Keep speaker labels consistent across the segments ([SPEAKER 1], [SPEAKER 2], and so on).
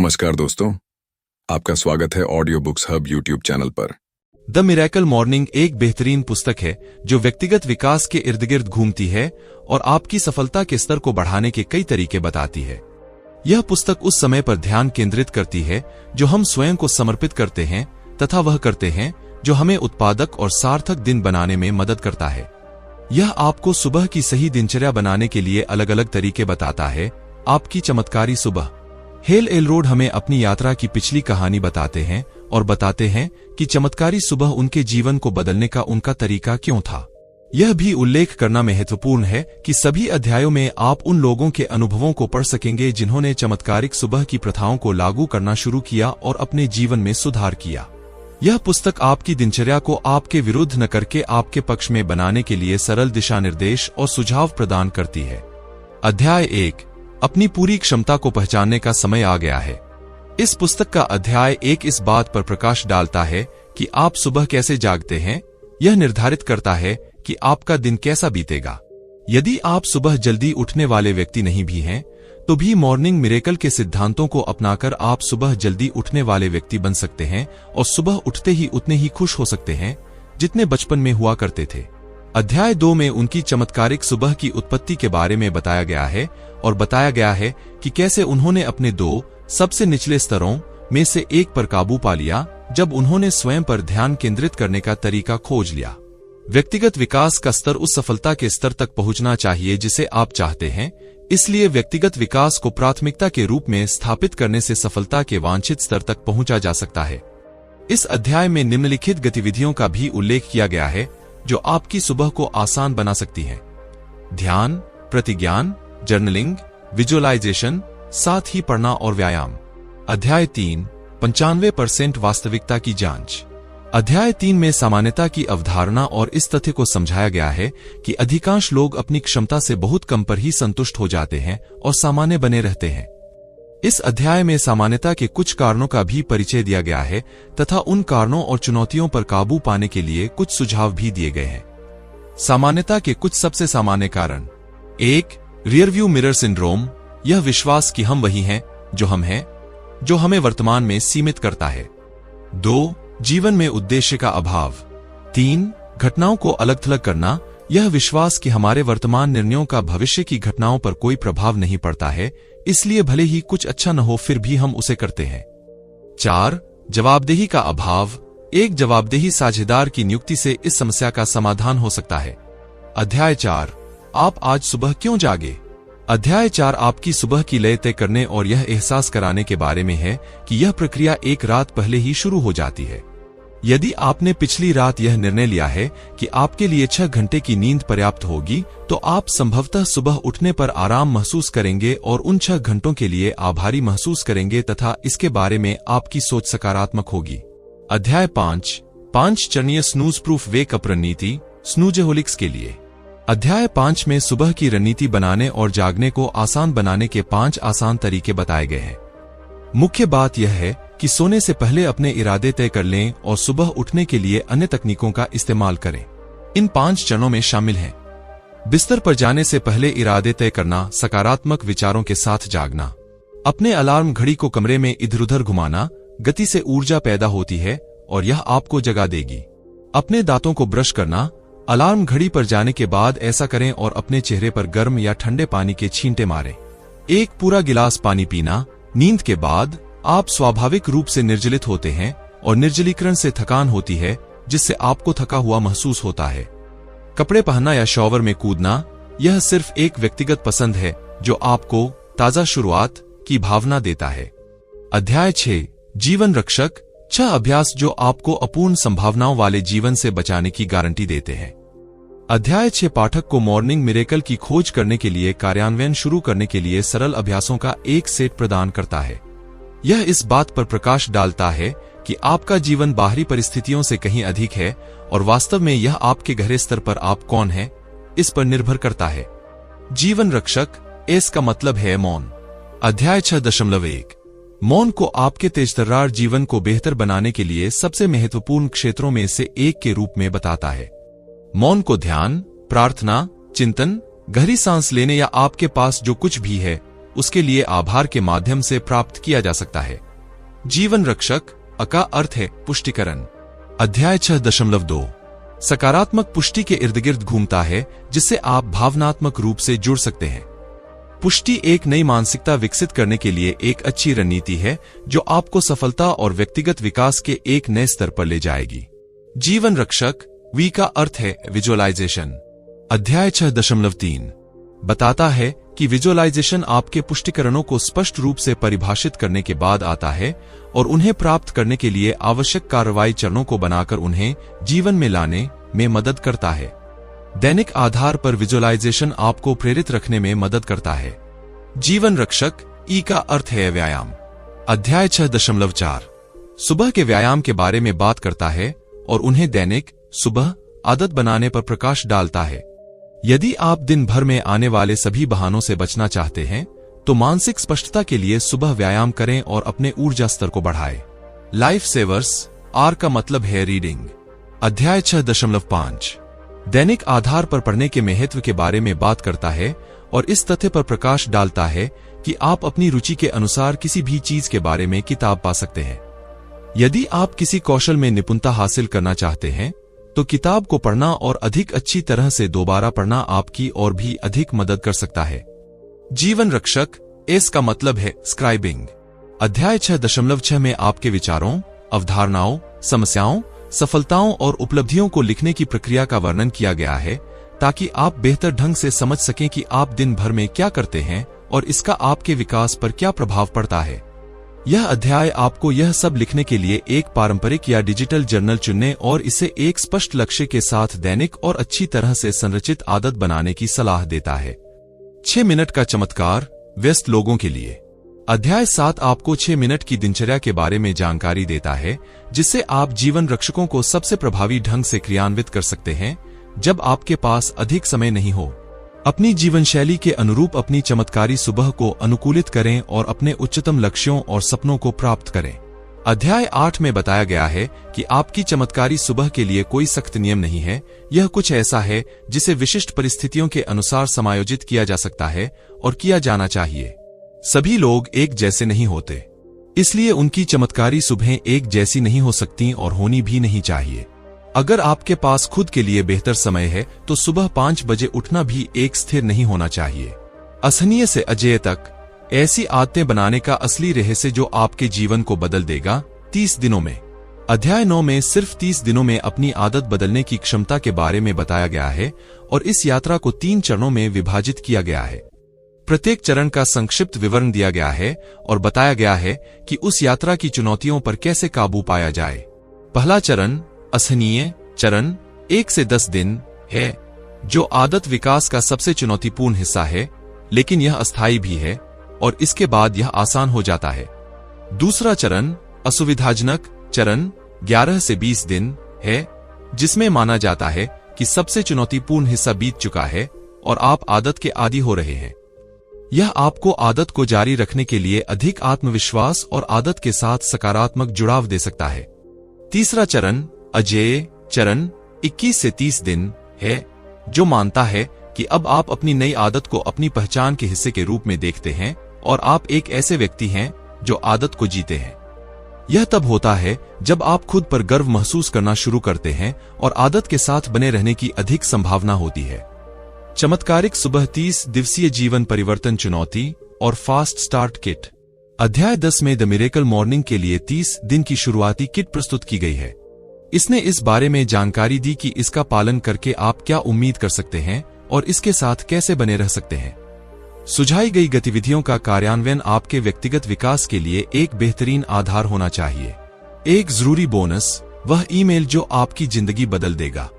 [SPEAKER 1] नमस्कार दोस्तों, आपका स्वागत है audio books hub YouTube channel पर।
[SPEAKER 2] द मिरेकल मॉर्निंग एक बेहतरीन पुस्तक है जो व्यक्तिगत विकास के इर्द गिर्द घूमती है और आपकी सफलता के स्तर को बढ़ाने के कई तरीके बताती है। यह पुस्तक उस समय पर ध्यान केंद्रित करती है जो हम स्वयं को समर्पित करते हैं तथा वह करते हैं जो हमें उत्पादक और सार्थक दिन बनाने में मदद करता है। यह आपको सुबह की सही दिनचर्या बनाने के लिए अलग अलग तरीके बताता है। आपकी चमत्कारी सुबह। हेल एलरोड हमें अपनी यात्रा की पिछली कहानी बताते हैं और बताते हैं कि चमत्कारी सुबह उनके जीवन को बदलने का उनका तरीका क्यों था। यह भी उल्लेख करना महत्वपूर्ण है कि सभी अध्यायों में आप उन लोगों के अनुभवों को पढ़ सकेंगे जिन्होंने चमत्कारिक सुबह की प्रथाओं को लागू करना शुरू किया और अपने जीवन में सुधार किया। यह पुस्तक आपकी दिनचर्या को आपके विरुद्ध न करके आपके पक्ष में बनाने के लिए सरल दिशा निर्देश और सुझाव प्रदान करती है। अध्याय 1, अपनी पूरी क्षमता को पहचानने का समय आ गया है। इस पुस्तक का अध्याय 1 इस बात पर प्रकाश डालता है कि आप सुबह कैसे जागते हैं। यह निर्धारित करता है कि आपका दिन कैसा बीतेगा। यदि आप सुबह जल्दी उठने वाले व्यक्ति नहीं भी हैं, तो भी मॉर्निंग मिरेकल के सिद्धांतों को अपनाकर आप सुबह जल्दी उठने वाले व्यक्ति बन सकते हैं और सुबह उठते ही उतने ही खुश हो सकते हैं जितने बचपन में हुआ करते थे। अध्याय 2 में उनकी चमत्कारिक सुबह की उत्पत्ति के बारे में बताया गया है और बताया गया है कि कैसे उन्होंने अपने 2 सबसे निचले स्तरों में से एक पर काबू पा लिया जब उन्होंने स्वयं पर ध्यान केंद्रित करने का तरीका खोज लिया। व्यक्तिगत विकास का स्तर उस सफलता के स्तर तक पहुंचना चाहिए जिसे आप चाहते हैं, इसलिए व्यक्तिगत विकास को प्राथमिकता के रूप में स्थापित करने से सफलता के वांछित स्तर तक पहुंचा जा सकता है। इस अध्याय में निम्नलिखित गतिविधियों का भी उल्लेख किया गया है जो आपकी सुबह को आसान बना सकती हैं: ध्यान, प्रतिज्ञान, जर्नलिंग, विजुअलाइजेशन, साथ ही पढ़ना और व्यायाम। अध्याय 3, 95% वास्तविकता की जांच। अध्याय 3 में सामान्यता की अवधारणा और इस तथ्य को समझाया गया है कि अधिकांश लोग अपनी क्षमता से बहुत कम पर ही संतुष्ट हो जाते हैं और सामान्य बने रहते हैं। इस अध्याय में सामान्यता के कुछ कारणों का भी परिचय दिया गया है तथा उन कारणों और चुनौतियों पर काबू पाने के लिए कुछ सुझाव भी दिए गए हैं। सामान्यता के कुछ सबसे सामान्य कारण: 1, रियरव्यू मिरर सिंड्रोम। यह विश्वास कि हम वही हैं जो हम हैं, जो हमें वर्तमान में सीमित करता है। 2, जीवन में उद्देश्य का अभाव। 3, घटनाओं को अलग-थलग करना। यह विश्वास कि हमारे वर्तमान निर्णयों का भविष्य की घटनाओं पर कोई प्रभाव नहीं पड़ता है, इसलिए भले ही कुछ अच्छा न हो फिर भी हम उसे करते हैं। 4, जवाबदेही का अभाव। एक जवाबदेही साझेदार की नियुक्ति से इस समस्या का समाधान हो सकता है। अध्याय 4, आप आज सुबह क्यों जागे। अध्याय 4 आपकी सुबह की लय तय करने और यह एहसास कराने के बारे में है कि यह प्रक्रिया एक रात पहले ही शुरू हो जाती है। यदि आपने पिछली रात यह निर्णय लिया है कि आपके लिए 6 घंटे की नींद पर्याप्त होगी, तो आप संभवतः सुबह उठने पर आराम महसूस करेंगे और उन 6 घंटों के लिए आभारी महसूस करेंगे तथा इसके बारे में आपकी सोच सकारात्मक होगी। अध्याय 5, 5 चरणीय स्नूज प्रूफ वेक अप रणनीति, स्नूजेहोलिक्स के लिए। अध्याय 5 में सुबह की रणनीति बनाने और जागने को आसान बनाने के 5 आसान तरीके बताए गए हैं। मुख्य बात यह है कि सोने से पहले अपने इरादे तय कर लें और सुबह उठने के लिए अन्य तकनीकों का इस्तेमाल करें। इन 5 चरणों में शामिल हैं: बिस्तर पर जाने से पहले इरादे तय करना, सकारात्मक विचारों के साथ जागना, अपने अलार्म घड़ी को कमरे में इधर-उधर घुमाना। गति से ऊर्जा पैदा होती है और यह आपको जगा देगी। अपने दांतों को ब्रश करना, अलार्म घड़ी पर जाने के बाद ऐसा करें और अपने चेहरे पर गर्म या ठंडे पानी के छींटे मारें। एक पूरा गिलास पानी पीना। नींद के बाद आप स्वाभाविक रूप से निर्जलित होते हैं और निर्जलीकरण से थकान होती है जिससे आपको थका हुआ महसूस होता है। कपड़े पहनना या शॉवर में कूदना, यह सिर्फ एक व्यक्तिगत पसंद है जो आपको ताजा शुरुआत की भावना देता है। अध्याय 6, जीवन रक्षक, 6 अभ्यास जो आपको अपूर्ण संभावनाओं वाले जीवन से बचाने की गारंटी देते हैं। अध्याय 6 पाठक को मॉर्निंग मिरेकल की खोज करने के लिए कार्यान्वयन शुरू करने के लिए सरल अभ्यासों का एक सेट प्रदान करता है। यह इस बात पर प्रकाश डालता है कि आपका जीवन बाहरी परिस्थितियों से कहीं अधिक है और वास्तव में यह आपके गहरे स्तर पर आप कौन हैं, इस पर निर्भर करता है। जीवन रक्षक, एस का मतलब है मौन। अध्याय 6.1 मौन को आपके तेजतर्रार जीवन को बेहतर बनाने के लिए सबसे महत्वपूर्ण क्षेत्रों में से एक के रूप में बताता है। मौन को ध्यान, प्रार्थना, चिंतन, गहरी सांस लेने या आपके पास जो कुछ भी है उसके लिए आभार के माध्यम से प्राप्त किया जा सकता है। जीवन रक्षक का अर्थ है पुष्टिकरण। अध्याय 6.2 सकारात्मक पुष्टि के इर्द गिर्द घूमता है, जिससे आप भावनात्मक रूप से जुड़ सकते हैं। पुष्टि एक नई मानसिकता विकसित करने के लिए एक अच्छी रणनीति है जो आपको सफलता और व्यक्तिगत विकास के एक नए स्तर पर ले जाएगी। जीवन रक्षक वी का अर्थ है विजुअलाइजेशन। अध्याय 6.3 बताता है कि विजुअलाइजेशन आपके पुष्टिकरणों को स्पष्ट रूप से परिभाषित करने के बाद आता है और उन्हें प्राप्त करने के लिए आवश्यक कार्रवाई चरणों को बनाकर उन्हें जीवन में लाने में मदद करता है। दैनिक आधार पर विजुअलाइजेशन आपको प्रेरित रखने में मदद करता है। जीवन रक्षक ई का अर्थ है व्यायाम। अध्याय 6.4 सुबह के व्यायाम के बारे में बात करता है और उन्हें दैनिक सुबह आदत बनाने पर प्रकाश डालता है। यदि आप दिन भर में आने वाले सभी बहानों से बचना चाहते हैं तो मानसिक स्पष्टता के लिए सुबह व्यायाम करें और अपने ऊर्जा स्तर को बढ़ाएं। लाइफ सेवर्स आर का मतलब है रीडिंग। अध्याय 6.5 दैनिक आधार पर पढ़ने के महत्व के बारे में बात करता है और इस तथ्य पर प्रकाश डालता है कि आप अपनी रुचि के अनुसार किसी भी चीज के बारे में किताब पा सकते हैं। यदि आप किसी कौशल में निपुणता हासिल करना चाहते हैं तो किताब को पढ़ना और अधिक अच्छी तरह से दोबारा पढ़ना आपकी और भी अधिक मदद कर सकता है। जीवन रक्षक एस का मतलब है स्क्राइबिंग। अध्याय 6.6 में आपके विचारों, अवधारणाओं, समस्याओं, सफलताओं और उपलब्धियों को लिखने की प्रक्रिया का वर्णन किया गया है ताकि आप बेहतर ढंग से समझ सकें कि आप दिन भर में क्या करते हैं और इसका आपके विकास पर क्या प्रभाव पड़ता है। यह अध्याय आपको यह सब लिखने के लिए एक पारंपरिक या डिजिटल जर्नल चुनने और इसे एक स्पष्ट लक्ष्य के साथ दैनिक और अच्छी तरह से संरचित आदत बनाने की सलाह देता है। 6 मिनट का चमत्कार व्यस्त लोगों के लिए। अध्याय 7 आपको 6 मिनट की दिनचर्या के बारे में जानकारी देता है जिससे आप जीवन रक्षकों को सबसे प्रभावी ढंग से क्रियान्वित कर सकते हैं जब आपके पास अधिक समय नहीं हो। अपनी जीवन शैली के अनुरूप अपनी चमत्कारी सुबह को अनुकूलित करें और अपने उच्चतम लक्ष्यों और सपनों को प्राप्त करें। अध्याय 8 में बताया गया है कि आपकी चमत्कारी सुबह के लिए कोई सख्त नियम नहीं है। यह कुछ ऐसा है जिसे विशिष्ट परिस्थितियों के अनुसार समायोजित किया जा सकता है और किया जाना चाहिए। सभी लोग एक जैसे नहीं होते, इसलिए उनकी चमत्कारी सुबहें एक जैसी नहीं हो सकती और होनी भी नहीं चाहिए। अगर आपके पास खुद के लिए बेहतर समय है तो सुबह 5 बजे उठना भी एक स्थिर नहीं होना चाहिए। असहनीय से अजेय तक ऐसी आदतें बनाने का असली रहस्य जो आपके जीवन को बदल देगा 30 दिनों में। अध्याय 9 में सिर्फ 30 दिनों में अपनी आदत बदलने की क्षमता के बारे में बताया गया है और इस यात्रा को 3 चरणों में विभाजित किया गया है। प्रत्येक चरण का संक्षिप्त विवरण दिया गया है और बताया गया है कि उस यात्रा की चुनौतियों पर कैसे काबू पाया जाए। पहला चरण असहनीय चरण 1 से 10 दिन है, जो आदत विकास का सबसे चुनौतीपूर्ण हिस्सा है, लेकिन यह अस्थायी भी है और इसके बाद यह आसान हो जाता है। दूसरा चरण असुविधाजनक चरण 11 से 20 दिन है, जिसमें माना जाता है कि सबसे चुनौतीपूर्ण हिस्सा बीत चुका है और आप आदत के आदी हो रहे हैं। यह आपको आदत को जारी रखने के लिए अधिक आत्मविश्वास और आदत के साथ सकारात्मक जुड़ाव दे सकता है। तीसरा चरण अजेय चरण 21 से 30 दिन है, जो मानता है कि अब आप अपनी नई आदत को अपनी पहचान के हिस्से के रूप में देखते हैं और आप एक ऐसे व्यक्ति हैं जो आदत को जीते हैं। यह तब होता है जब आप खुद पर गर्व महसूस करना शुरू करते हैं और आदत के साथ बने रहने की अधिक संभावना होती है। चमत्कारिक सुबह 30 दिवसीय जीवन परिवर्तन चुनौती और फास्ट स्टार्ट किट। अध्याय 10 में द मिरेकल मॉर्निंग के लिए 30 दिन की शुरुआती किट प्रस्तुत की गई है। इसने इस बारे में जानकारी दी कि इसका पालन करके आप क्या उम्मीद कर सकते हैं और इसके साथ कैसे बने रह सकते हैं। सुझाई गई गतिविधियों का कार्यान्वयन आपके व्यक्तिगत विकास के लिए एक बेहतरीन आधार होना चाहिए। एक जरूरी बोनस, वह ईमेल जो आपकी जिंदगी बदल देगा।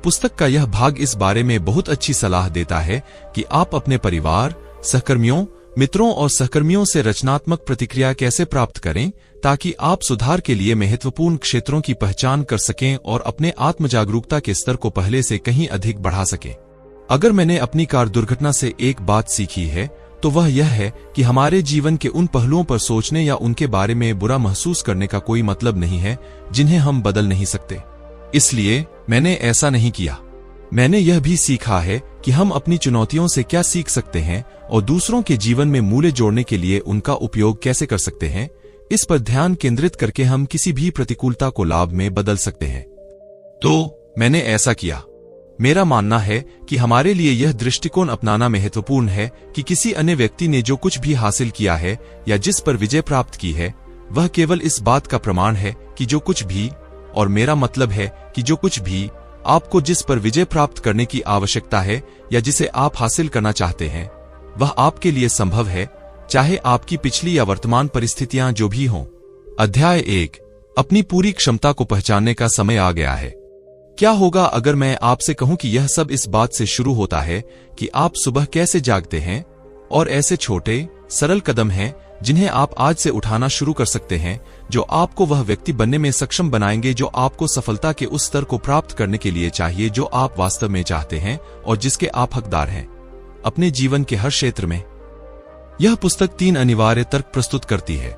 [SPEAKER 2] पुस्तक का यह भाग इस बारे में बहुत अच्छी सलाह देता है कि आप अपने परिवार, सहकर्मियों, मित्रों और सहकर्मियों से रचनात्मक प्रतिक्रिया कैसे प्राप्त करें ताकि आप सुधार के लिए महत्वपूर्ण क्षेत्रों की पहचान कर सकें और अपने आत्मजागरूकता के स्तर को पहले से कहीं अधिक बढ़ा सकें। अगर मैंने अपनी कार दुर्घटना से एक बात सीखी है तो वह यह है कि हमारे जीवन के उन पहलुओं पर सोचने या उनके बारे में बुरा महसूस करने का कोई मतलब नहीं है जिन्हें हम बदल नहीं सकते। इसलिए मैंने ऐसा नहीं किया। मैंने यह भी सीखा है कि हम अपनी चुनौतियों से क्या सीख सकते हैं और दूसरों के जीवन में मूल्य जोड़ने के लिए उनका उपयोग कैसे कर सकते हैं। इस पर ध्यान केंद्रित करके हम किसी भी प्रतिकूलता को लाभ में बदल सकते हैं। तो मैंने ऐसा किया। मेरा मानना है कि हमारे लिए यह दृष्टिकोण अपनाना महत्वपूर्ण है कि किसी अन्य व्यक्ति ने जो कुछ भी हासिल किया है या जिस पर विजय प्राप्त की है, वह केवल इस बात का प्रमाण है कि जो कुछ भी, और मेरा मतलब है कि जो कुछ भी आपको जिस पर विजय प्राप्त करने की आवश्यकता है या जिसे आप हासिल करना चाहते हैं, वह आपके लिए संभव है, चाहे आपकी पिछली या वर्तमान परिस्थितियां जो भी हों। अध्याय 1, अपनी पूरी क्षमता को पहचानने का समय आ गया है। क्या होगा अगर मैं आपसे कहूं कि यह सब इस बात से शुरू होता है कि आप सुबह कैसे जागते हैं, और ऐसे छोटे सरल कदम हैं जिन्हें आप आज से उठाना शुरू कर सकते हैं, जो आपको वह व्यक्ति बनने में सक्षम बनाएंगे जो आपको सफलता के उस स्तर को प्राप्त करने के लिए चाहिए जो आप वास्तव में चाहते हैं और जिसके आप हकदार हैं अपने जीवन के हर क्षेत्र में। यह पुस्तक 3 अनिवार्य तर्क प्रस्तुत करती है।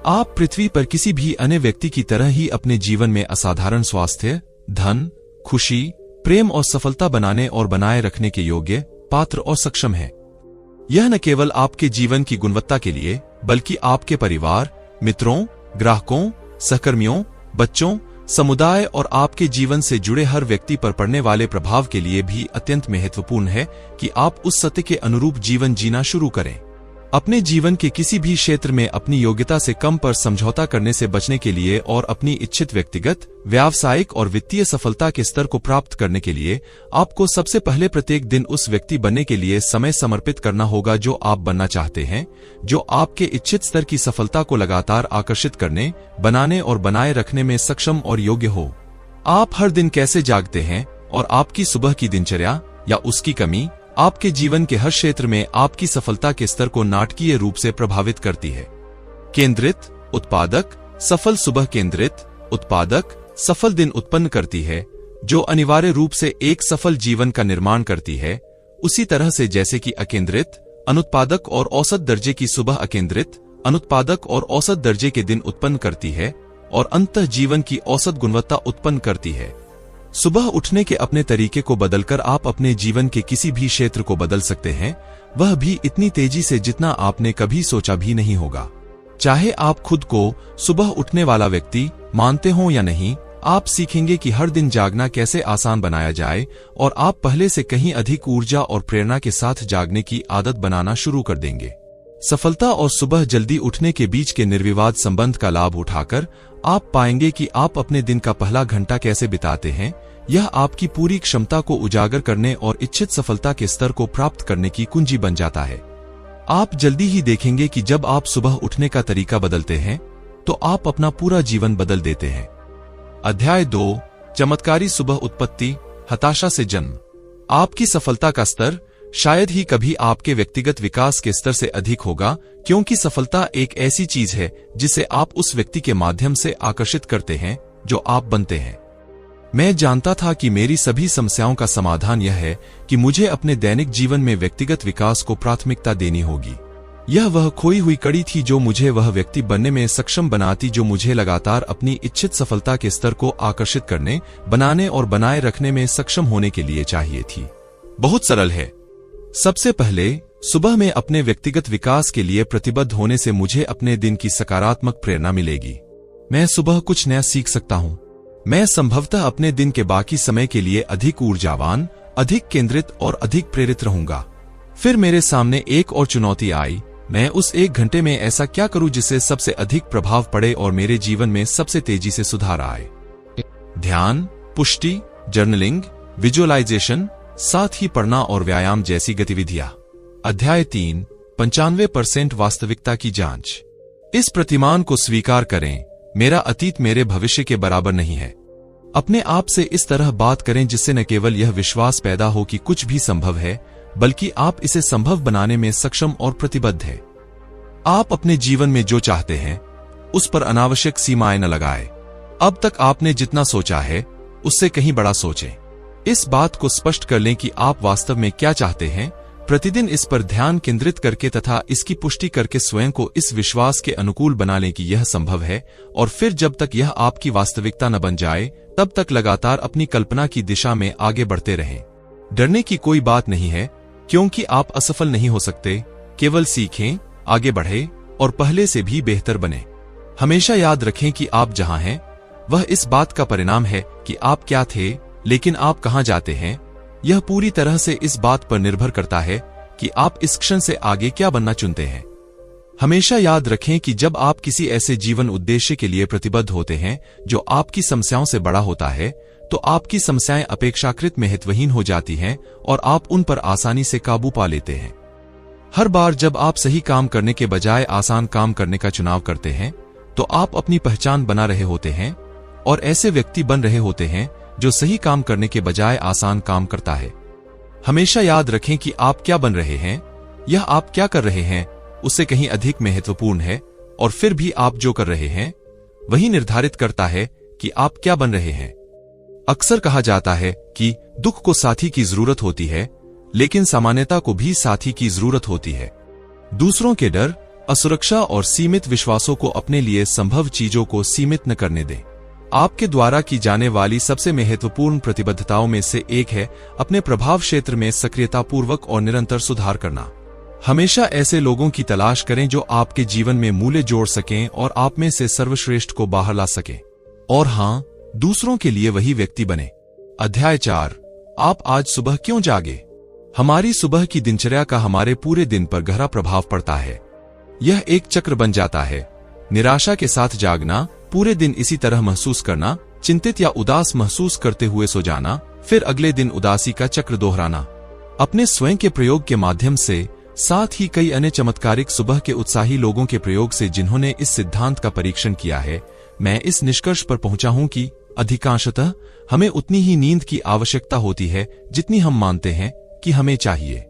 [SPEAKER 2] आप पृथ्वी पर किसी भी अन्य व्यक्ति की तरह ही अपने जीवन में असाधारण स्वास्थ्य, धन, खुशी, प्रेम और सफलता बनाने और बनाए रखने के योग्य, पात्र और सक्षम हैं। यह न केवल आपके जीवन की गुणवत्ता के लिए, बल्कि आपके परिवार, मित्रों, ग्राहकों, सहकर्मियों, बच्चों, समुदाय और आपके जीवन से जुड़े हर व्यक्ति पर पड़ने वाले प्रभाव के लिए भी अत्यंत महत्वपूर्ण है कि आप उस सत्य के अनुरूप जीवन जीना शुरू करें। अपने जीवन के किसी भी क्षेत्र में अपनी योग्यता से कम पर समझौता करने से बचने के लिए और अपनी इच्छित व्यक्तिगत, व्यावसायिक और वित्तीय सफलता के स्तर को प्राप्त करने के लिए आपको सबसे पहले प्रत्येक दिन उस व्यक्ति बनने के लिए समय समर्पित करना होगा जो आप बनना चाहते हैं, जो आपके इच्छित स्तर की सफलता को लगातार आकर्षित करने, बनाने और बनाए रखने में सक्षम और योग्य हो। आप हर दिन कैसे जागते हैं और आपकी सुबह की दिनचर्या या उसकी कमी आपके जीवन के हर क्षेत्र में आपकी सफलता के स्तर को नाटकीय रूप से प्रभावित करती है। केंद्रित, उत्पादक, सफल सुबह केंद्रित, उत्पादक, सफल दिन उत्पन्न करती है, जो अनिवार्य रूप से एक सफल जीवन का निर्माण करती है, उसी तरह से जैसे कि अकेंद्रित, अनुत्पादक और औसत दर्जे की सुबह अकेंद्रित, अनुत्पादक और औसत दर्जे के दिन उत्पन्न करती है और अंततः जीवन की औसत गुणवत्ता उत्पन्न करती है। सुबह उठने के अपने तरीके को बदलकर आप अपने जीवन के किसी भी क्षेत्र को बदल सकते हैं, वह भी इतनी तेजी से जितना आपने कभी सोचा भी नहीं होगा। चाहे आप खुद को सुबह उठने वाला व्यक्ति मानते हो या नहीं, आप सीखेंगे कि हर दिन जागना कैसे आसान बनाया जाए और आप पहले से कहीं अधिक ऊर्जा और प्रेरणा के साथ जागने की आदत बनाना शुरू कर देंगे। सफलता और सुबह जल्दी उठने के बीच के निर्विवाद संबंध का लाभ उठाकर आप पाएंगे कि आप अपने दिन का पहला घंटा कैसे बिताते हैं। यह आपकी पूरी क्षमता को उजागर करने और इच्छित सफलता के स्तर को प्राप्त करने की कुंजी बन जाता है। आप जल्दी ही देखेंगे कि जब आप सुबह उठने का तरीका बदलते हैं तो आप अपना पूरा जीवन बदल देते हैं। अध्याय 2, चमत्कारी सुबह उत्पत्ति, हताशा से जन्म। आपकी सफलता का स्तर शायद ही कभी आपके व्यक्तिगत विकास के स्तर से अधिक होगा, क्योंकि सफलता एक ऐसी चीज है जिसे आप उस व्यक्ति के माध्यम से आकर्षित करते हैं जो आप बनते हैं। मैं जानता था कि मेरी सभी समस्याओं का समाधान यह है कि मुझे अपने दैनिक जीवन में व्यक्तिगत विकास को प्राथमिकता देनी होगी। यह वह खोई हुई कड़ी थी जो मुझे वह व्यक्ति बनने में सक्षम बनाती जो मुझे लगातार अपनी इच्छित सफलता के स्तर को आकर्षित करने, बनाने और बनाए रखने में सक्षम होने के लिए चाहिए थी। बहुत सरल है। सबसे पहले, सुबह में अपने व्यक्तिगत विकास के लिए प्रतिबद्ध होने से मुझे अपने दिन की सकारात्मक प्रेरणा मिलेगी। मैं सुबह कुछ नया सीख सकता हूँ। मैं संभवतः अपने दिन के बाकी समय के लिए अधिक ऊर्जावान, अधिक केंद्रित और अधिक प्रेरित रहूंगा। फिर मेरे सामने एक और चुनौती आई। मैं उस 1 घंटे में ऐसा क्या करूं जिससे सबसे अधिक प्रभाव पड़े और मेरे जीवन में सबसे तेजी से सुधार आए। ध्यान, पुष्टि, जर्नलिंग, विजुअलाइजेशन, साथ ही पढ़ना और व्यायाम जैसी गतिविधियां। अध्याय 3, 95% वास्तविकता की जांच। इस प्रतिमान को स्वीकार करें, मेरा अतीत मेरे भविष्य के बराबर नहीं है। अपने आप से इस तरह बात करें जिससे न केवल यह विश्वास पैदा हो कि कुछ भी संभव है, बल्कि आप इसे संभव बनाने में सक्षम और प्रतिबद्ध हैं। आप अपने जीवन में जो चाहते हैं उस पर अनावश्यक सीमाएं न लगाएं। अब तक आपने जितना सोचा है उससे कहीं बड़ा सोचें। इस बात को स्पष्ट कर लें कि आप वास्तव में क्या चाहते हैं, प्रतिदिन इस पर ध्यान केंद्रित करके तथा इसकी पुष्टि करके स्वयं को इस विश्वास के अनुकूल बना लें कि यह संभव है, और फिर जब तक यह आपकी वास्तविकता न बन जाए तब तक लगातार अपनी कल्पना की दिशा में आगे बढ़ते रहें। डरने की कोई बात नहीं है, क्योंकि आप असफल नहीं हो सकते। केवल सीखें, आगे बढ़ें और पहले से भी बेहतर बने। हमेशा याद रखें कि आप जहां हैं वह इस बात का परिणाम है कि आप क्या थे, लेकिन आप कहां जाते हैं यह पूरी तरह से इस बात पर निर्भर करता है कि आप इस क्षण से आगे क्या बनना चुनते हैं। हमेशा याद रखें कि जब आप किसी ऐसे जीवन उद्देश्य के लिए प्रतिबद्ध होते हैं जो आपकी समस्याओं से बड़ा होता है, तो आपकी समस्याएं अपेक्षाकृत महत्वहीन हो जाती हैं और आप उन पर आसानी से काबू पा लेते हैं। हर बार जब आप सही काम करने के बजाय आसान काम करने का चुनाव करते हैं, तो आप अपनी पहचान बना रहे होते हैं और ऐसे व्यक्ति बन रहे होते हैं जो सही काम करने के बजाय आसान काम करता है। हमेशा याद रखें कि आप क्या बन रहे हैं, यह आप क्या कर रहे हैं उससे कहीं अधिक महत्वपूर्ण है, और फिर भी आप जो कर रहे हैं वही निर्धारित करता है कि आप क्या बन रहे हैं। अक्सर कहा जाता है कि दुख को साथी की जरूरत होती है, लेकिन सामान्यता को भी साथी की जरूरत होती है। दूसरों के डर, असुरक्षा और सीमित विश्वासों को अपने लिए संभव चीजों को सीमित न करने दें। आपके द्वारा की जाने वाली सबसे महत्वपूर्ण प्रतिबद्धताओं में से एक है अपने प्रभाव क्षेत्र में सक्रियतापूर्वक और निरंतर सुधार करना। हमेशा ऐसे लोगों की तलाश करें जो आपके जीवन में मूल्य जोड़ सकें और आप में से सर्वश्रेष्ठ को बाहर ला सकें, और हां, दूसरों के लिए वही व्यक्ति बने। अध्याय 4। आप आज सुबह क्यों जागे? हमारी सुबह की दिनचर्या का हमारे पूरे दिन पर गहरा प्रभाव पड़ता है। यह एक चक्र बन जाता है। निराशा के साथ जागना, पूरे दिन इसी तरह महसूस करना, चिंतित या उदास महसूस करते हुए सो जाना, फिर अगले दिन उदासी का चक्र दोहराना। अपने स्वयं के प्रयोग के माध्यम से, साथ ही कई अन्य चमत्कारिक सुबह के उत्साही लोगों के प्रयोग से जिन्होंने इस सिद्धांत का परीक्षण किया है, मैं इस निष्कर्ष पर पहुंचा हूं कि अधिकांशतः हमें उतनी ही नींद की आवश्यकता होती है जितनी हम मानते हैं कि हमें चाहिए।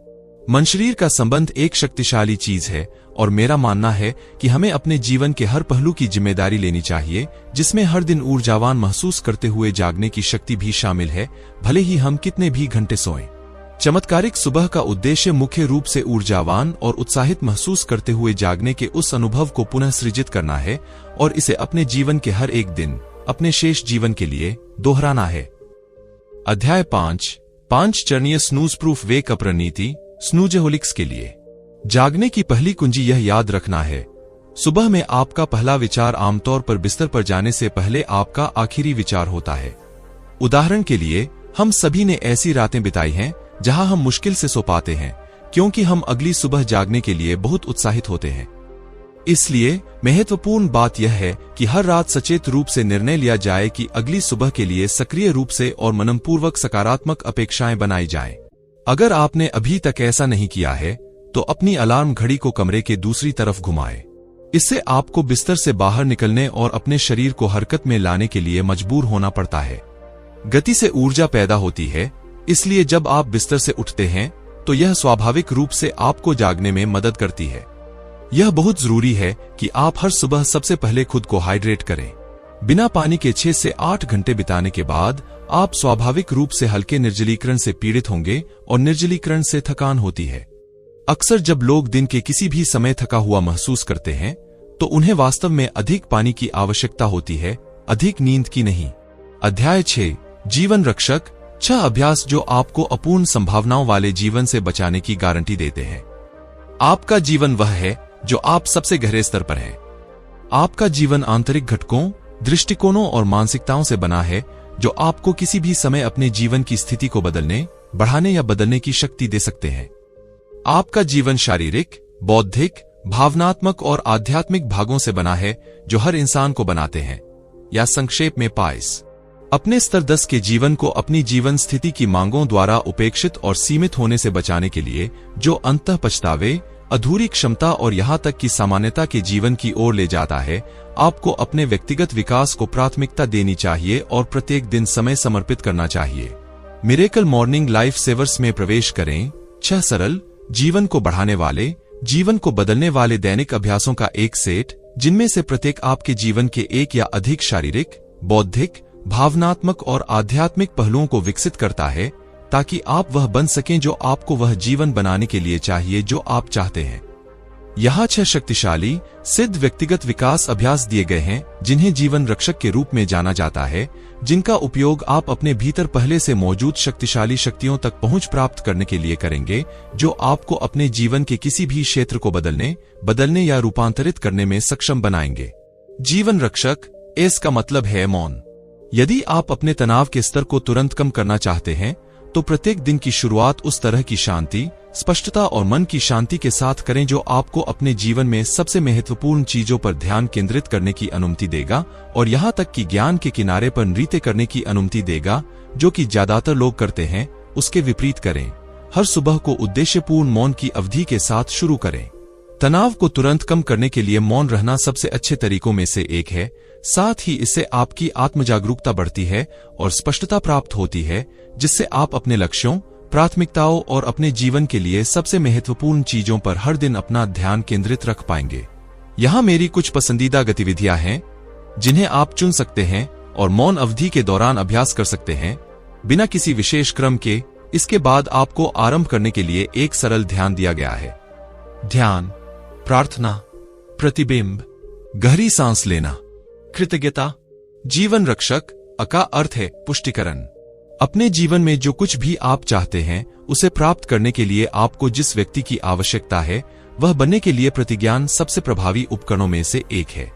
[SPEAKER 2] मन शरीर का संबंध एक शक्तिशाली चीज है, और मेरा मानना है कि हमें अपने जीवन के हर पहलू की जिम्मेदारी लेनी चाहिए, जिसमें हर दिन ऊर्जावान महसूस करते हुए जागने की शक्ति भी शामिल है, भले ही हम कितने भी घंटे सोएं। चमत्कारिक सुबह का उद्देश्य मुख्य रूप से ऊर्जावान और उत्साहित महसूस करते हुए जागने के उस अनुभव को पुनः सृजित करना है और इसे अपने जीवन के हर एक दिन, अपने शेष जीवन के लिए दोहराना है। अध्याय 5 चरणीय स्नूज प्रूफ वेक अप रणनीति स्नूजहोलिक्स के लिए। जागने की पहली कुंजी यह याद रखना है, सुबह में आपका पहला विचार आमतौर पर बिस्तर पर जाने से पहले आपका आखिरी विचार होता है। उदाहरण के लिए, हम सभी ने ऐसी रातें बिताई हैं जहां हम मुश्किल से सो पाते हैं, क्योंकि हम अगली सुबह जागने के लिए बहुत उत्साहित होते हैं। इसलिए महत्वपूर्ण बात यह है कि हर रात सचेत रूप से निर्णय लिया जाए कि अगली सुबह के लिए सक्रिय रूप से और मननपूर्वक सकारात्मक अपेक्षाएं बनाई जाएं। अगर आपने अभी तक ऐसा नहीं किया है, तो अपनी अलार्म घड़ी को कमरे के दूसरी तरफ घुमाएं। इससे आपको बिस्तर से बाहर निकलने और अपने शरीर को हरकत में लाने के लिए मजबूर होना पड़ता है। गति से ऊर्जा पैदा होती है, इसलिए जब आप बिस्तर से उठते हैं तो यह स्वाभाविक रूप से आपको जागने में मदद करती है। यह बहुत जरूरी है कि आप हर सुबह सबसे पहले खुद को हाइड्रेट करें। बिना पानी के 6 से 8 घंटे बिताने के बाद आप स्वाभाविक रूप से हल्के निर्जलीकरण से पीड़ित होंगे और निर्जलीकरण से थकान होती है। अक्सर जब लोग दिन के किसी भी समय थका हुआ महसूस करते हैं, तो उन्हें वास्तव में अधिक पानी की आवश्यकता होती है, अधिक नींद की नहीं। अध्याय 6 जीवन रक्षक 6 अभ्यास जो आपको अपूर्ण संभावनाओं वाले जीवन से बचाने की गारंटी देते हैं। आपका जीवन वह है जो आप सबसे गहरे स्तर पर है। आपका जीवन आंतरिक घटकों, दृष्टिकोणों और मानसिकताओं से बना है जो आपको किसी भी समय अपने जीवन की स्थिति को बदलने, बढ़ाने या बदलने की शक्ति दे सकते हैं। आपका जीवन शारीरिक, बौद्धिक, भावनात्मक और आध्यात्मिक भागों से बना है जो हर इंसान को बनाते हैं, या संक्षेप में पाइस। अपने स्तर 10 के जीवन को अपनी जीवन स्थिति की मांगों द्वारा उपेक्षित और सीमित होने से बचाने के लिए, जो अंतः पछतावे, अधूरी क्षमता और यहां तक कि सामान्यता के जीवन की ओर ले जाता है, आपको अपने व्यक्तिगत विकास को प्राथमिकता देनी चाहिए और प्रत्येक दिन समय समर्पित करना चाहिए। मिरेकल मॉर्निंग लाइफ सेवर्स में प्रवेश करें। 6 सरल, जीवन को बढ़ाने वाले, जीवन को बदलने वाले दैनिक अभ्यासों का एक सेट, जिनमें से प्रत्येक आपके जीवन के एक या अधिक शारीरिक, बौद्धिक, भावनात्मक और आध्यात्मिक पहलुओं को विकसित करता है, ताकि आप वह बन सकें जो आपको वह जीवन बनाने के लिए चाहिए जो आप चाहते हैं। यहाँ 6 शक्तिशाली सिद्ध व्यक्तिगत विकास अभ्यास दिए गए हैं जिन्हें जीवन रक्षक के रूप में जाना जाता है, जिनका उपयोग आप अपने भीतर पहले से मौजूद शक्तिशाली शक्तियों तक पहुंच प्राप्त करने के लिए करेंगे, जो आपको अपने जीवन के किसी भी क्षेत्र को बदलने या रूपांतरित करने में सक्षम बनाएंगे। जीवन रक्षक, इसका मतलब है मौन। यदि आप अपने तनाव के स्तर को तुरंत कम करना चाहते हैं तो प्रत्येक दिन की शुरुआत उस तरह की शांति, स्पष्टता और मन की शांति के साथ करें जो आपको अपने जीवन में सबसे महत्वपूर्ण चीजों पर ध्यान केंद्रित करने की अनुमति देगा और यहाँ तक कि ज्ञान के किनारे पर नृत्य करने की अनुमति देगा, जो कि ज्यादातर लोग करते हैं। उसके विपरीत करें। हर सुबह को उद्देश्यपूर्ण मौन की अवधि के साथ शुरू करें। तनाव को तुरंत कम करने के लिए मौन रहना सबसे अच्छे तरीकों में से एक है। साथ ही इससे आपकी आत्मजागरूकता बढ़ती है और स्पष्टता प्राप्त होती है, जिससे आप अपने लक्ष्यों, प्राथमिकताओं और अपने जीवन के लिए सबसे महत्वपूर्ण चीजों पर हर दिन अपना ध्यान केंद्रित रख पाएंगे। यहाँ मेरी कुछ पसंदीदा गतिविधियां हैं जिन्हें आप चुन सकते हैं और मौन अवधि के दौरान अभ्यास कर सकते हैं बिना किसी विशेष क्रम के। इसके बाद आपको आरंभ करने के लिए एक सरल ध्यान दिया गया है। ध्यान, प्रार्थना, प्रतिबिंब, गहरी सांस लेना, कृतज्ञता। जीवन रक्षक का अर्थ है पुष्टिकरण। अपने जीवन में जो कुछ भी आप चाहते हैं उसे प्राप्त करने के लिए आपको जिस व्यक्ति की आवश्यकता है वह बनने के लिए प्रतिज्ञान सबसे प्रभावी उपकरणों में से एक है।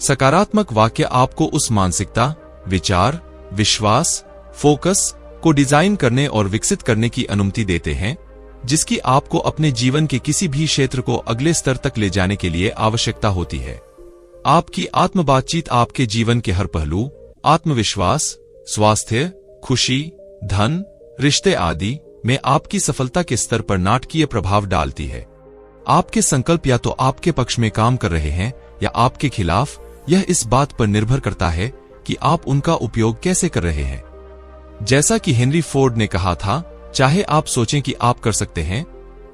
[SPEAKER 2] सकारात्मक वाक्य आपको उस मानसिकता, विचार, विश्वास, फोकस को डिजाइन करने और विकसित करने की अनुमति देते हैं जिसकी आपको अपने जीवन के किसी भी क्षेत्र को अगले स्तर तक ले जाने के लिए आवश्यकता होती है। आपकी आत्म बातचीत आपके जीवन के हर पहलू, आत्मविश्वास, स्वास्थ्य, खुशी, धन, रिश्ते आदि में आपकी सफलता के स्तर पर नाटकीय प्रभाव डालती है। आपके संकल्प या तो आपके पक्ष में काम कर रहे हैं या आपके खिलाफ, यह इस बात पर निर्भर करता है कि आप उनका उपयोग कैसे कर रहे हैं। जैसा कि हेनरी फोर्ड ने कहा था, चाहे आप सोचें कि आप कर सकते हैं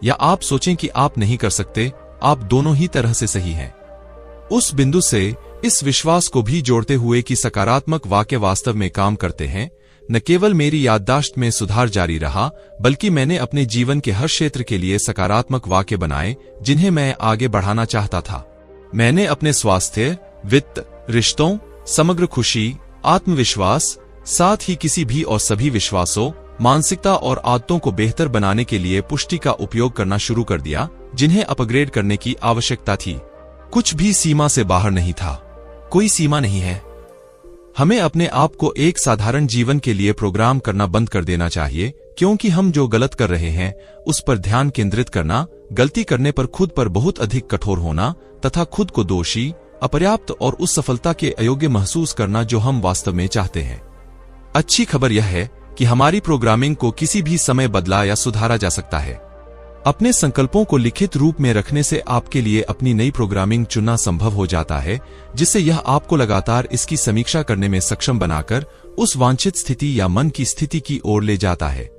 [SPEAKER 2] या आप सोचें कि आप नहीं कर सकते, आप दोनों ही तरह से सही हैं। उस बिंदु से इस विश्वास को भी जोड़ते हुए कि सकारात्मक वाक्य वास्तव में काम करते हैं, न केवल मेरी याददाश्त में सुधार जारी रहा, बल्कि मैंने अपने जीवन के हर क्षेत्र के लिए सकारात्मक वाक्य बनाए जिन्हें मैं आगे बढ़ाना चाहता था। मैंने अपने स्वास्थ्य, वित्त, रिश्तों, समग्र खुशी, आत्मविश्वास, साथ ही किसी भी और सभी विश्वासों, मानसिकता और आदतों को बेहतर बनाने के लिए पुष्टि का उपयोग करना शुरू कर दिया जिन्हें अपग्रेड करने की आवश्यकता थी। कुछ भी सीमा से बाहर नहीं था। कोई सीमा नहीं है। हमें अपने आप को एक साधारण जीवन के लिए प्रोग्राम करना बंद कर देना चाहिए, क्योंकि हम जो गलत कर रहे हैं उस पर ध्यान केंद्रित करना, गलती करने पर खुद पर बहुत अधिक कठोर होना तथा खुद को दोषी, अपर्याप्त और उस सफलता के अयोग्य महसूस करना जो हम वास्तव में चाहते हैं। अच्छी खबर यह है कि हमारी प्रोग्रामिंग को किसी भी समय बदला या सुधारा जा सकता है। अपने संकल्पों को लिखित रूप में रखने से आपके लिए अपनी नई प्रोग्रामिंग चुनना संभव हो जाता है, जिससे यह आपको लगातार इसकी समीक्षा करने में सक्षम बनाकर उस वांछित स्थिति या मन की स्थिति की ओर ले जाता है।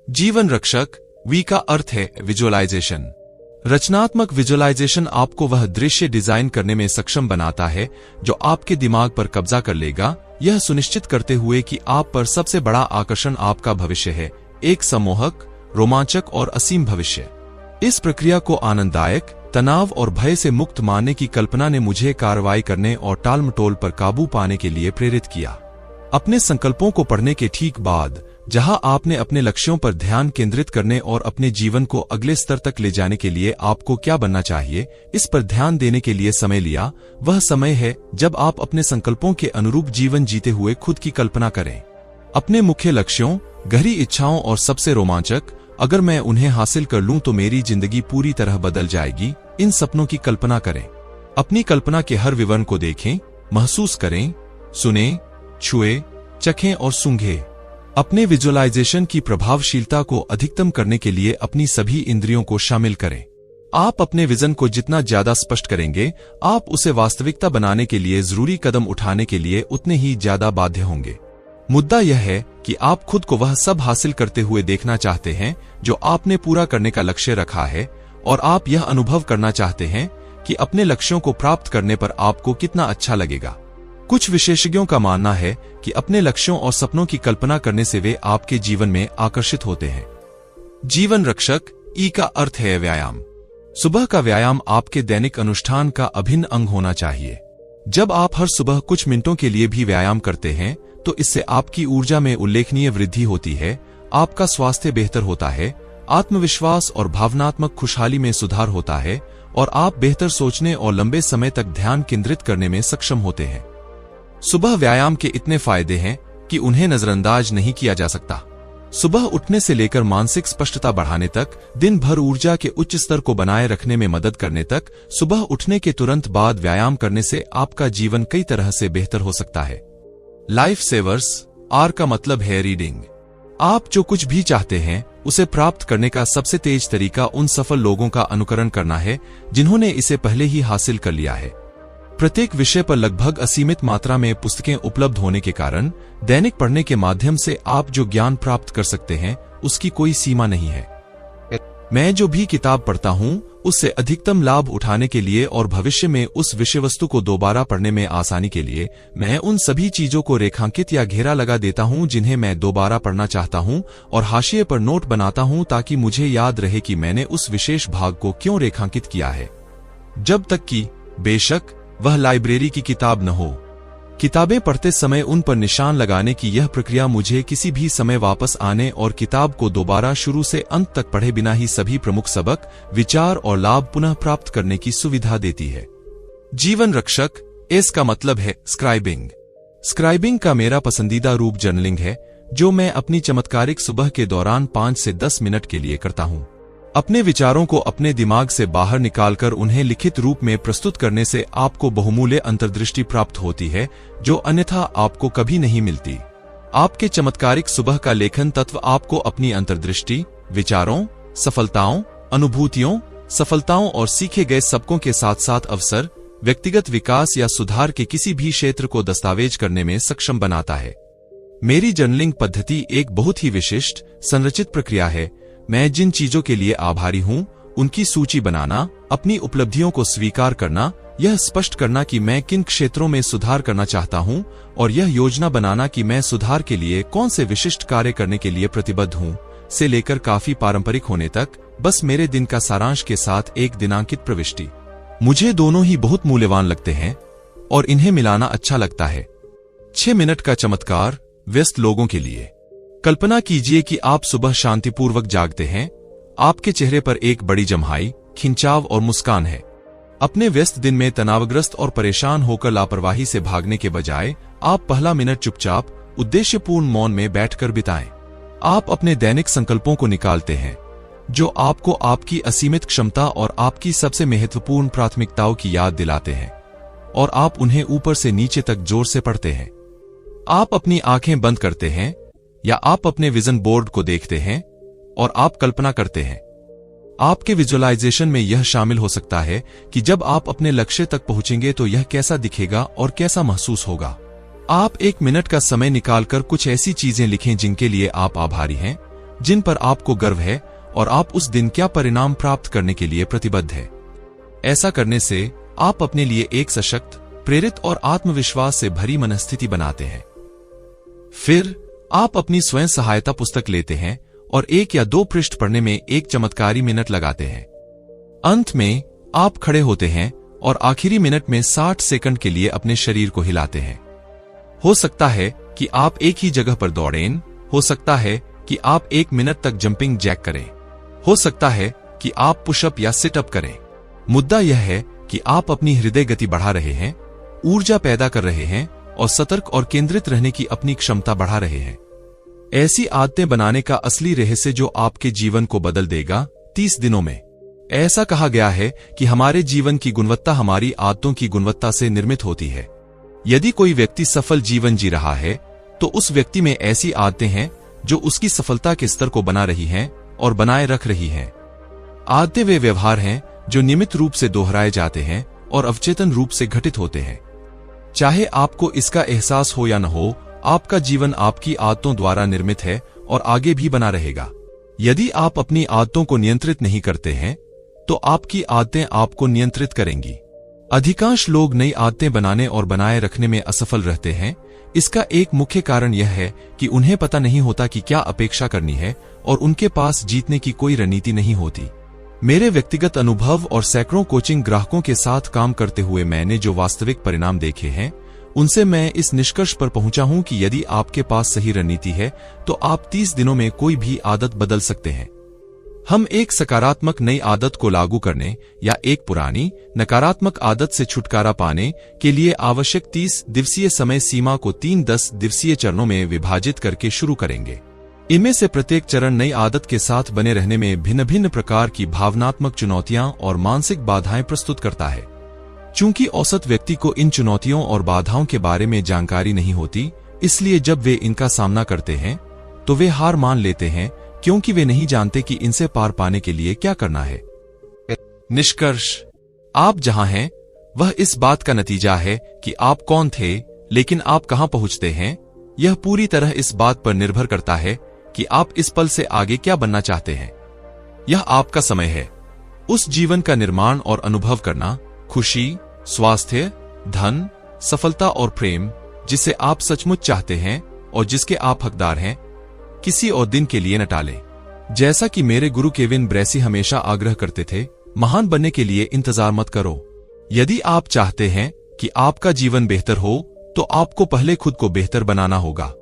[SPEAKER 2] जीवन रक्षक, वी का अर्थ है विजुअलाइजेशन। रचनात्मक विजुअलाइजेशन आपको वह दृश्य डिजाइन करने में सक्षम बनाता है जो आपके दिमाग पर कब्जा कर लेगा, यह सुनिश्चित करते हुए कि आप पर सबसे बड़ा आकर्षण आपका भविष्य है, एक सम्मोहक, रोमांचक और असीम भविष्य। इस प्रक्रिया को आनंददायक, तनाव और भय से मुक्त मानने की कल्पना ने मुझे कार्रवाई करने और टालमटोल पर काबू पाने के लिए प्रेरित किया। अपने संकल्पों को पढ़ने के ठीक बाद, जहां आपने अपने लक्ष्यों पर ध्यान केंद्रित करने और अपने जीवन को अगले स्तर तक ले जाने के लिए आपको क्या बनना चाहिए, इस पर ध्यान देने के लिए समय लिया, वह समय है जब आप अपने संकल्पों के अनुरूप जीवन जीते हुए खुद की कल्पना करें। अपने मुख्य लक्ष्यों, गहरी इच्छाओं और सबसे रोमांचक, अगर मैं उन्हें हासिल कर लूं तो मेरी जिंदगी पूरी तरह बदल जाएगी, इन सपनों की कल्पना करें। अपनी कल्पना के हर विवरण को देखें, महसूस करें, सुनें, छुएं, चखें और सूंघें। अपने विजुअलाइजेशन की प्रभावशीलता को अधिकतम करने के लिए अपनी सभी इंद्रियों को शामिल करें। आप अपने विजन को जितना ज्यादा स्पष्ट करेंगे, आप उसे वास्तविकता बनाने के लिए जरूरी कदम उठाने के लिए उतने ही ज्यादा बाध्य होंगे। मुद्दा यह है कि आप खुद को वह सब हासिल करते हुए देखना चाहते हैं जो आपने पूरा करने का लक्ष्य रखा है, और आप यह अनुभव करना चाहते हैं कि अपने लक्ष्यों को प्राप्त करने पर आपको कितना अच्छा लगेगा। कुछ विशेषज्ञों का मानना है कि अपने लक्ष्यों और सपनों की कल्पना करने से वे आपके जीवन में आकर्षित होते हैं। जीवन रक्षक ई का अर्थ है व्यायाम। सुबह का व्यायाम आपके दैनिक अनुष्ठान का अभिन्न अंग होना चाहिए। जब आप हर सुबह कुछ मिनटों के लिए भी व्यायाम करते हैं तो इससे आपकी ऊर्जा में उल्लेखनीय वृद्धि होती है, आपका स्वास्थ्य बेहतर होता है, आत्मविश्वास और भावनात्मक खुशहाली में सुधार होता है और आप बेहतर सोचने और लंबे समय तक ध्यान केंद्रित करने में सक्षम होते हैं। सुबह व्यायाम के इतने फायदे हैं कि उन्हें नजरअंदाज नहीं किया जा सकता। सुबह उठने से लेकर मानसिक स्पष्टता बढ़ाने तक, दिन भर ऊर्जा के उच्च स्तर को बनाए रखने में मदद करने तक, सुबह उठने के तुरंत बाद व्यायाम करने से आपका जीवन कई तरह से बेहतर हो सकता है। लाइफ सेवर्स, आर का मतलब है रीडिंग। आप जो कुछ भी चाहते हैं उसे प्राप्त करने का सबसे तेज तरीका उन सफल लोगों का अनुकरण करना है जिन्होंने इसे पहले ही हासिल कर लिया है। प्रत्येक विषय पर लगभग असीमित मात्रा में पुस्तकें उपलब्ध होने के कारण दैनिक पढ़ने के माध्यम से आप जो ज्ञान प्राप्त कर सकते हैं उसकी कोई सीमा नहीं है। मैं जो भी किताब पढ़ता हूं उससे अधिकतम लाभ उठाने के लिए और भविष्य में उस विषय वस्तु को दोबारा पढ़ने में आसानी के लिए मैं उन सभी चीजों को रेखांकित या घेरा लगा देता हूं जिन्हें मैं दोबारा पढ़ना चाहता हूं और हाशिए पर नोट बनाता हूं ताकि मुझे याद रहे कि मैंने उस विशेष भाग को क्यों रेखांकित किया है, जब तक कि बेशक वह लाइब्रेरी की किताब न हो। किताबें पढ़ते समय उन पर निशान लगाने की यह प्रक्रिया मुझे किसी भी समय वापस आने और किताब को दोबारा शुरू से अंत तक पढ़े बिना ही सभी प्रमुख सबक, विचार और लाभ पुनः प्राप्त करने की सुविधा देती है। जीवन रक्षक, एस का मतलब है स्क्राइबिंग। स्क्राइबिंग का मेरा पसंदीदा रूप जर्नलिंग है, जो मैं अपनी चमत्कारिक सुबह के दौरान 5 से 10 मिनट के लिए करता हूं। अपने विचारों को अपने दिमाग से बाहर निकालकर उन्हें लिखित रूप में प्रस्तुत करने से आपको बहुमूल्य अंतर्दृष्टि प्राप्त होती है जो अन्यथा आपको कभी नहीं मिलती। आपके चमत्कारिक सुबह का लेखन तत्व आपको अपनी अंतर्दृष्टि, विचारों, सफलताओं, अनुभूतियों, सफलताओं और सीखे गए सबकों के साथ साथ अवसर, व्यक्तिगत विकास या सुधार के किसी भी क्षेत्र को दस्तावेज करने में सक्षम बनाता है। मेरी जर्नलिंग पद्धति एक बहुत ही विशिष्ट, संरचित प्रक्रिया है। मैं जिन चीजों के लिए आभारी हूं उनकी सूची बनाना, अपनी उपलब्धियों को स्वीकार करना, यह स्पष्ट करना कि मैं किन क्षेत्रों में सुधार करना चाहता हूं और यह योजना बनाना कि मैं सुधार के लिए कौन से विशिष्ट कार्य करने के लिए प्रतिबद्ध हूं, से लेकर काफी पारंपरिक होने तक, बस मेरे दिन का सारांश के साथ एक दिनांकित प्रविष्टि। मुझे दोनों ही बहुत मूल्यवान लगते हैं और इन्हें मिलाना अच्छा लगता है। 6 मिनट का चमत्कार, व्यस्त लोगों के लिए। कल्पना कीजिए कि आप सुबह शांतिपूर्वक जागते हैं, आपके चेहरे पर एक बड़ी जम्हाई, खिंचाव और मुस्कान है। अपने व्यस्त दिन में तनावग्रस्त और परेशान होकर लापरवाही से भागने के बजाय आप पहला मिनट चुपचाप, उद्देश्यपूर्ण मौन में बैठकर बिताएं। आप अपने दैनिक संकल्पों को निकालते हैं जो आपको आपकी असीमित क्षमता और आपकी सबसे महत्वपूर्ण प्राथमिकताओं की याद दिलाते हैं और आप उन्हें ऊपर से नीचे तक जोर से पढ़ते हैं। आप अपनी आंखें बंद करते हैं या आप अपने विजन बोर्ड को देखते हैं और आप कल्पना करते हैं। आपके विजुअलाइजेशन में यह शामिल हो सकता है कि जब आप अपने लक्ष्य तक पहुंचेंगे तो यह कैसा दिखेगा और कैसा महसूस होगा। आप 1 मिनट का समय निकालकर कुछ ऐसी चीजें लिखें जिनके लिए आप आभारी हैं, जिन पर आपको गर्व है और आप उस दिन क्या परिणाम प्राप्त करने के लिए प्रतिबद्ध है। ऐसा करने से आप अपने लिए एक सशक्त, प्रेरित और आत्मविश्वास से भरी मनस्थिति बनाते हैं। फिर आप अपनी स्वयं सहायता पुस्तक लेते हैं और 1 या 2 पृष्ठ पढ़ने में एक चमत्कारी मिनट लगाते हैं। अंत में आप खड़े होते हैं और आखिरी मिनट में 60 सेकंड के लिए अपने शरीर को हिलाते हैं। हो सकता है कि आप एक ही जगह पर दौड़ें, हो सकता है कि आप 1 मिनट तक जंपिंग जैक करें, हो सकता है कि आप पुशअप या सिटअप करें। मुद्दा यह है कि आप अपनी हृदय गति बढ़ा रहे हैं, ऊर्जा पैदा कर रहे हैं और सतर्क और केंद्रित रहने की अपनी क्षमता बढ़ा रहे हैं। ऐसी आदतें बनाने का असली रहस्य जो आपके जीवन को बदल देगा 30 दिनों में। ऐसा कहा गया है कि हमारे जीवन की गुणवत्ता हमारी आदतों की गुणवत्ता से निर्मित होती है। यदि कोई व्यक्ति सफल जीवन जी रहा है तो उस व्यक्ति में ऐसी आदतें हैं जो उसकी सफलता के स्तर को बना रही हैं और बनाए रख रही हैं। आदतें वे व्यवहार हैं जो नियमित रूप से दोहराए जाते हैं और अवचेतन रूप से घटित होते हैं। चाहे आपको इसका एहसास हो या न हो, आपका जीवन आपकी आदतों द्वारा निर्मित है और आगे भी बना रहेगा। यदि आप अपनी आदतों को नियंत्रित नहीं करते हैं तो आपकी आदतें आपको नियंत्रित करेंगी। अधिकांश लोग नई आदतें बनाने और बनाए रखने में असफल रहते हैं। इसका एक मुख्य कारण यह है कि उन्हें पता नहीं होता कि क्या अपेक्षा करनी है और उनके पास जीतने की कोई रणनीति नहीं होती। मेरे व्यक्तिगत अनुभव और सैकड़ों कोचिंग ग्राहकों के साथ काम करते हुए मैंने जो वास्तविक परिणाम देखे हैं, उनसे मैं इस निष्कर्ष पर पहुंचा हूं कि यदि आपके पास सही रणनीति है तो आप 30 दिनों में कोई भी आदत बदल सकते हैं। हम एक सकारात्मक नई आदत को लागू करने या एक पुरानी नकारात्मक आदत से छुटकारा पाने के लिए आवश्यक 30 दिवसीय समय सीमा को 3 10 दिवसीय चरणों में विभाजित करके शुरू करेंगे। इनमें से प्रत्येक चरण नई आदत के साथ बने रहने में भिन्न भिन्न प्रकार की भावनात्मक चुनौतियां और मानसिक बाधाएं प्रस्तुत करता है। चूंकि औसत व्यक्ति को इन चुनौतियों और बाधाओं के बारे में जानकारी नहीं होती, इसलिए जब वे इनका सामना करते हैं तो वे हार मान लेते हैं, क्योंकि वे नहीं जानते कि इनसे पार पाने के लिए क्या करना है। निष्कर्ष: आप जहां हैं वह इस बात का नतीजा है कि आप कौन थे, लेकिन आप कहां पहुंचते हैं यह पूरी तरह इस बात पर निर्भर करता है कि आप इस पल से आगे क्या बनना चाहते हैं। यह आपका समय है उस जीवन का निर्माण और अनुभव करना, खुशी, स्वास्थ्य, धन, सफलता और प्रेम जिसे आप सचमुच चाहते हैं और जिसके आप हकदार हैं। किसी और दिन के लिए न टालें। जैसा कि मेरे गुरु केविन ब्रेसी हमेशा आग्रह करते थे, महान बनने के लिए इंतजार मत करो। यदि आप चाहते हैं कि आपका जीवन बेहतर हो तो आपको पहले खुद को बेहतर बनाना होगा।